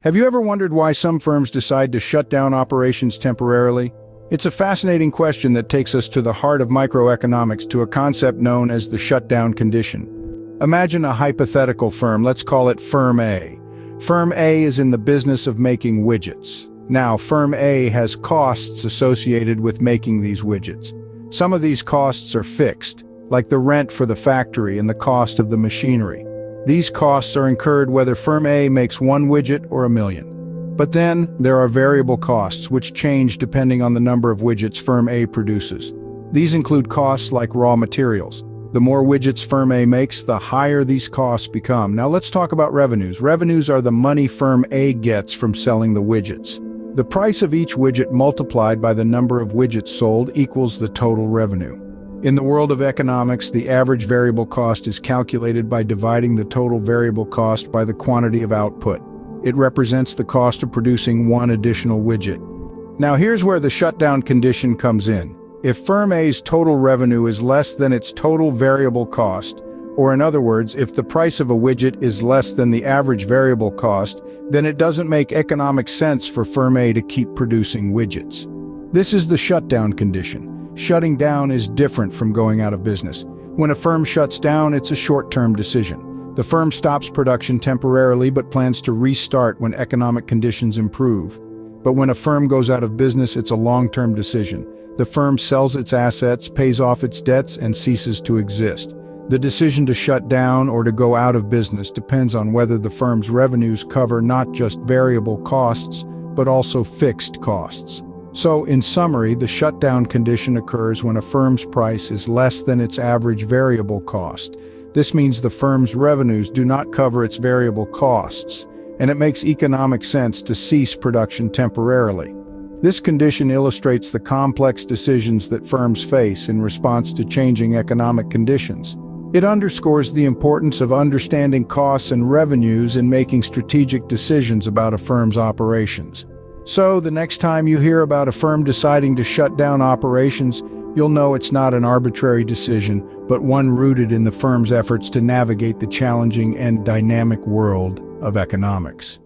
Have you ever wondered why some firms decide to shut down operations temporarily? It's a fascinating question that takes us to the heart of microeconomics, to a concept known as the shutdown condition. Imagine a hypothetical firm, let's call it Firm A. Firm A is in the business of making widgets. Now, Firm A has costs associated with making these widgets. Some of these costs are fixed, like the rent for the factory and the cost of the machinery. These costs are incurred whether Firm A makes one widget or 1,000,000. But then, there are variable costs which change depending on the number of widgets Firm A produces. These include costs like raw materials. The more widgets Firm A makes, the higher these costs become. Now let's talk about revenues. Revenues are the money Firm A gets from selling the widgets. The price of each widget multiplied by the number of widgets sold equals the total revenue. In the world of economics, the average variable cost is calculated by dividing the total variable cost by the quantity of output. It represents the cost of producing one additional widget. Now here's where the shutdown condition comes in. If Firm A's total revenue is less than its total variable cost, or in other words, if the price of a widget is less than the average variable cost, then it doesn't make economic sense for Firm A to keep producing widgets. This is the shutdown condition. Shutting down is different from going out of business. When a firm shuts down, it's a short-term decision. The firm stops production temporarily but plans to restart when economic conditions improve. But when a firm goes out of business, it's a long-term decision. The firm sells its assets, pays off its debts, and ceases to exist. The decision to shut down or to go out of business depends on whether the firm's revenues cover not just variable costs, but also fixed costs. So, in summary, the shutdown condition occurs when a firm's price is less than its average variable cost. This means the firm's revenues do not cover its variable costs, and it makes economic sense to cease production temporarily. This condition illustrates the complex decisions that firms face in response to changing economic conditions. It underscores the importance of understanding costs and revenues in making strategic decisions about a firm's operations. So, the next time you hear about a firm deciding to shut down operations, you'll know it's not an arbitrary decision, but one rooted in the firm's efforts to navigate the challenging and dynamic world of economics.